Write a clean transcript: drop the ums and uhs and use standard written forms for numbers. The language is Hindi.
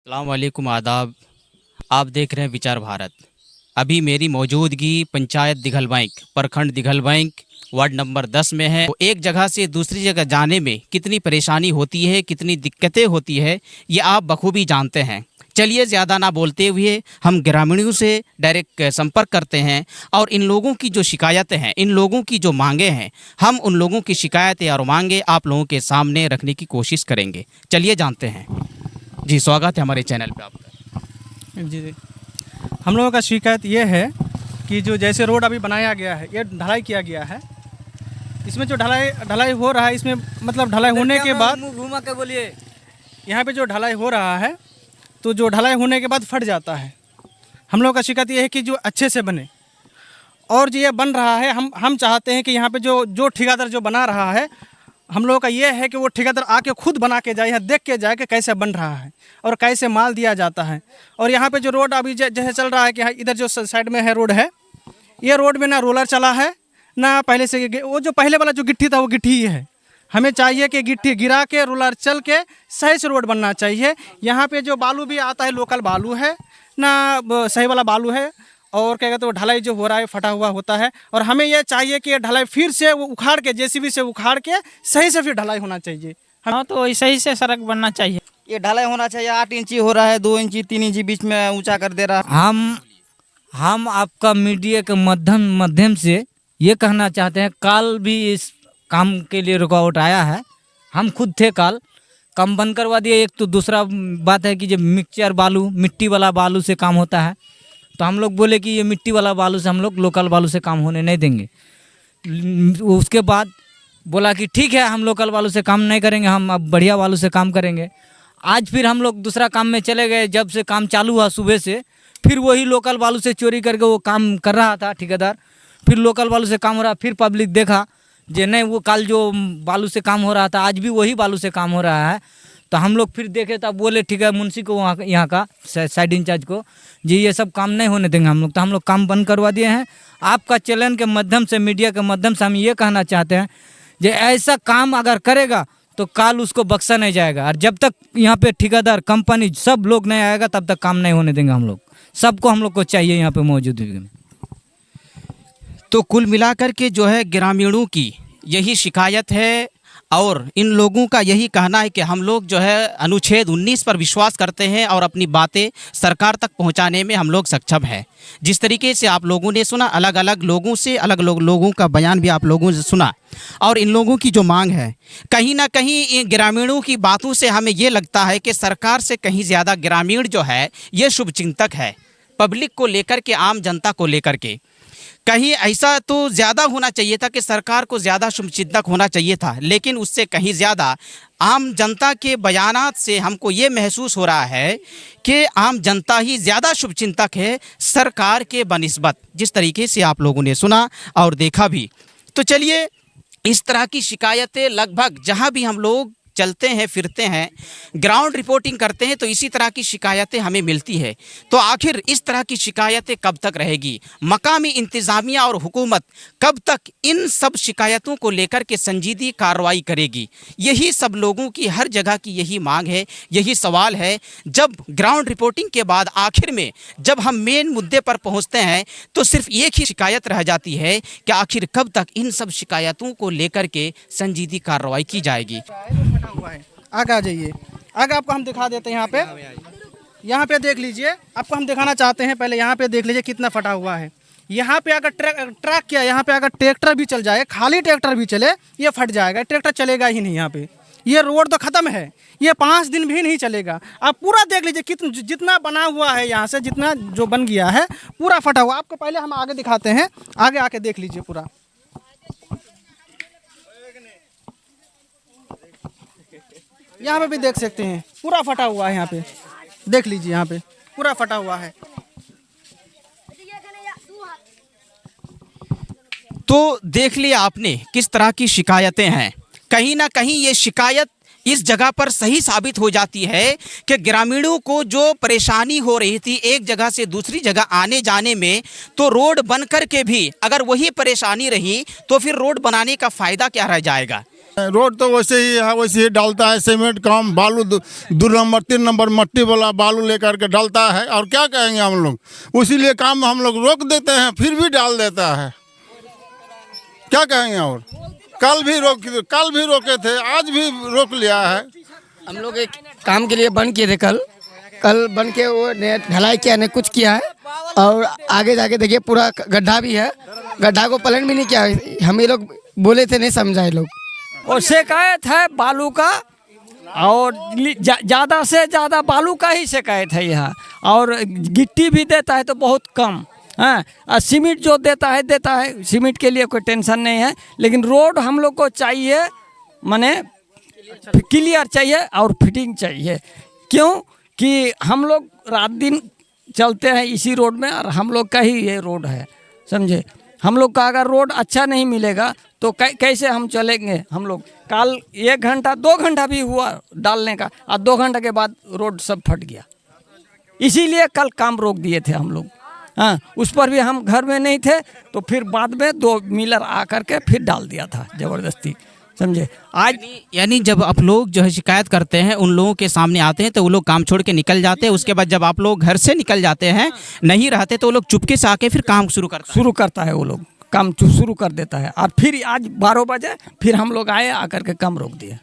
अस्सलाम वालेकुम आदाब। आप देख रहे हैं विचार भारत। अभी मेरी मौजूदगी पंचायत दिघल बैंक, प्रखंड दिघल बैंक, वार्ड नंबर 10 में है। तो एक जगह से दूसरी जगह जाने में कितनी परेशानी होती है, कितनी दिक्कतें होती है, ये आप बखूबी जानते हैं। चलिए ज़्यादा ना बोलते हुए हम ग्रामीणों से डायरेक्ट संपर्क करते हैं और इन लोगों की जो शिकायतें हैं, इन लोगों की जो मांगे हैं, हम उन लोगों की शिकायतें और मांगे आप लोगों के सामने रखने की कोशिश करेंगे। चलिए जानते हैं। जी, स्वागत है हमारे चैनल पे आपका। जी जी, हम लोगों का शिकायत ये है कि जो जैसे रोड अभी बनाया गया है, ये ढलाई किया गया है, इसमें जो ढलाई हो रहा है, इसमें मतलब ढलाई होने के बाद घुमा के बोलिए। यहाँ पे जो ढलाई हो रहा है, तो जो ढलाई होने के बाद फट जाता है। हम लोगों का शिकायत ये है कि जो अच्छे से बने, और जो ये बन रहा है, हम चाहते हैं कि यहाँ पे जो ठेकेदार जो बना रहा है, हम लोगों का ये है कि वो ठेकेदार आके खुद बना के जाए, यहाँ देख के जाए कि कैसे बन रहा है और कैसे माल दिया जाता है। और यहाँ पे जो रोड अभी जैसे चल रहा है कि इधर जो साइड में है रोड है, ये रोड में ना रोलर चला है ना पहले से वो जो पहले वाला जो गिट्टी था वो गिट्टी ही है। हमें चाहिए कि गिट्टी गिरा के रोलर चल के सही से रोड बनना चाहिए। यहाँ पे जो बालू भी आता है लोकल बालू है ना, सही वाला बालू है। और क्या कहते हैं, ढलाई जो हो रहा है फटा हुआ होता है। और हमें यह चाहिए कि ढलाई फिर से वो उखाड़ के जेसीबी से उखाड़ के सही से फिर ढलाई होना चाहिए। हाँ, तो सही से सड़क बनना चाहिए। ये ढलाई होना चाहिए। 8 इंची हो रहा है, 2 इंची 3 इंची बीच में ऊंचा कर दे रहा है। हम आपका मीडिया के माध्यम से ये कहना चाहते हैं, काल भी इस काम के लिए रुकावट आया है। हम खुद थे, काल काम बंद करवा दिए। एक तो दूसरा बात है कि जब मिक्सचर बालू, मिट्टी वाला बालू से काम होता है, तो हम लोग बोले कि ये मिट्टी वाला बालू से हम लोग लोकल बालू से काम होने नहीं देंगे। उसके बाद बोला कि ठीक है, हम लोकल बालू से काम नहीं करेंगे, हम अब बढ़िया बालू से काम करेंगे। आज फिर हम लोग दूसरा काम में चले गए। जब से काम चालू हुआ सुबह से, फिर वही लोकल बालू से चोरी करके वो काम कर रहा था ठेकेदार। फिर लोकल बालू से काम हो रहा, फिर पब्लिक देखा जे नहीं, वो कल जो बालू से काम हो रहा था आज भी वही बालू से काम हो रहा है। तो हम लोग फिर देखे, तब बोले ठीक है मुंशी को, वहाँ यहाँ का साइड इंचार्ज को, जी ये सब काम नहीं होने देंगे हम लोग। तो हम लोग काम बंद करवा दिए हैं। आपका चैनल के माध्यम से, मीडिया के माध्यम से हम ये कहना चाहते हैं, जो ऐसा काम अगर करेगा तो काल उसको बख्शा नहीं जाएगा। और जब तक यहाँ पे ठेकेदार, कंपनी सब लोग नहीं आएगा, तब तक काम नहीं होने देंगे हम लोग। सबको हम लोग को चाहिए यहाँ पे मौजूदगी में। तो कुल मिलाकर के जो है ग्रामीणों की यही शिकायत है और इन लोगों का यही कहना है कि हम लोग जो है अनुच्छेद 19 पर विश्वास करते हैं और अपनी बातें सरकार तक पहुंचाने में हम लोग सक्षम हैं। जिस तरीके से आप लोगों ने सुना, अलग अलग लोगों से अलग लोगों का बयान भी आप लोगों से सुना, और इन लोगों की जो मांग है, कहीं ना कहीं इन ग्रामीणों की बातों से हमें ये लगता है कि सरकार से कहीं ज़्यादा ग्रामीण जो है ये शुभचिंतक है, पब्लिक को लेकर के, आम जनता को लेकर के। कहीं ऐसा तो ज़्यादा होना चाहिए था कि सरकार को ज़्यादा शुभचिंतक होना चाहिए था, लेकिन उससे कहीं ज़्यादा आम जनता के बयानात से हमको ये महसूस हो रहा है कि आम जनता ही ज़्यादा शुभचिंतक है सरकार के बनिस्बत। जिस तरीके से आप लोगों ने सुना और देखा भी, तो चलिए इस तरह की शिकायतें लगभग जहाँ भी हम लोग चलते हैं, फिरते हैं, ग्राउंड रिपोर्टिंग करते हैं, तो इसी तरह की शिकायतें हमें मिलती है। तो आखिर इस तरह की शिकायतें कब तक रहेगी? मकामी इंतज़ामिया और हुकूमत कब तक इन सब शिकायतों को लेकर के संजीदी कार्रवाई करेगी? यही सब लोगों की हर जगह की यही मांग है, यही सवाल है। जब ग्राउंड रिपोर्टिंग के बाद आखिर में जब हम मेन मुद्दे पर पहुँचते हैं, तो सिर्फ एक ही शिकायत रह जाती है कि आखिर कब तक इन सब शिकायतों को लेकर के संजीदी कार्रवाई की जाएगी। हुआ है। आगे आ जाइए, आगे आपको हम दिखा देते हैं। यहाँ पे देख लीजिए, आपको हम दिखाना चाहते हैं। पहले यहाँ पे देख लीजिए कितना फटा हुआ है। यहाँ पे अगर ट्रक किया, यहाँ पे अगर ट्रैक्टर भी चल जाए, खाली ट्रैक्टर भी चले, ये फट जाएगा। ट्रैक्टर चलेगा ही नहीं यहाँ पे। ये रोड तो ख़त्म है, ये 5 दिन भी नहीं चलेगा। आप पूरा देख लीजिए कितना, जितना बना हुआ है यहाँ से, जितना जो बन गया है पूरा फटा हुआ। आपको पहले हम आगे दिखाते हैं, आगे आके देख लीजिए पूरा। यहाँ पे भी देख सकते हैं पूरा फटा हुआ है। यहाँ पे देख लीजिए, यहाँ पे पूरा फटा हुआ है। तो देख लिया आपने किस तरह की शिकायतें हैं। कहीं ना कहीं ये शिकायत इस जगह पर सही साबित हो जाती है कि ग्रामीणों को जो परेशानी हो रही थी एक जगह से दूसरी जगह आने जाने में, तो रोड बन कर के भी अगर वही परेशानी रही तो फिर रोड बनाने का फ़ायदा क्या रह जाएगा? रोड तो वैसे ही है, वैसे ही डालता है। सीमेंट काम बालू 2 नंबर 3 नंबर मट्टी वाला बालू लेकर के डालता है। और क्या कहेंगे हम लोग, उसीलिए काम हम लोग रोक देते हैं, फिर भी डाल देता है। क्या कहेंगे। और कल भी रोके थे, आज भी रोक लिया है। हम लोग एक काम के लिए बंद किए थे कल बन के वो ने ढलाई किया ने कुछ किया है। और आगे जाके देखिए पूरा गड्ढा भी है, गड्ढा को प्लान भी नहीं किया। हम ये लोग बोले थे, नहीं समझा ये लोग। और शिकायत है बालू का, और ज़्यादा से ज़्यादा बालू का ही शिकायत है यहाँ। और गिट्टी भी देता है तो बहुत कम, हाँ। और सीमेंट जो देता है, सीमेंट के लिए कोई टेंशन नहीं है। लेकिन रोड हम लोग को चाहिए, माने क्लियर चाहिए और फिटिंग चाहिए। क्यों कि हम लोग रात दिन चलते हैं इसी रोड में, और हम लोग का ही ये रोड है, समझे। हम लोग का अगर रोड अच्छा नहीं मिलेगा तो कैसे हम चलेंगे। हम लोग कल 1 घंटा 2 घंटा भी हुआ डालने का, और 2 घंटा के बाद रोड सब फट गया। इसीलिए कल काम रोक दिए थे हम लोग, हाँ। उस पर भी हम घर में नहीं थे, तो फिर बाद में 2 मिलर आकर के फिर डाल दिया था ज़बरदस्ती, समझे। आज यानी जब आप लोग जो है शिकायत करते हैं, उन लोगों के सामने आते हैं तो वो लोग काम छोड़ के निकल जाते हैं। उसके बाद जब आप लोग घर से निकल जाते हैं, नहीं रहते, तो वो लोग चुपके से आके फिर काम शुरू करता है। वो लोग काम शुरू कर देता है। और फिर आज 12 बजे फिर हम लोग आए, आकर के काम रोक दिए।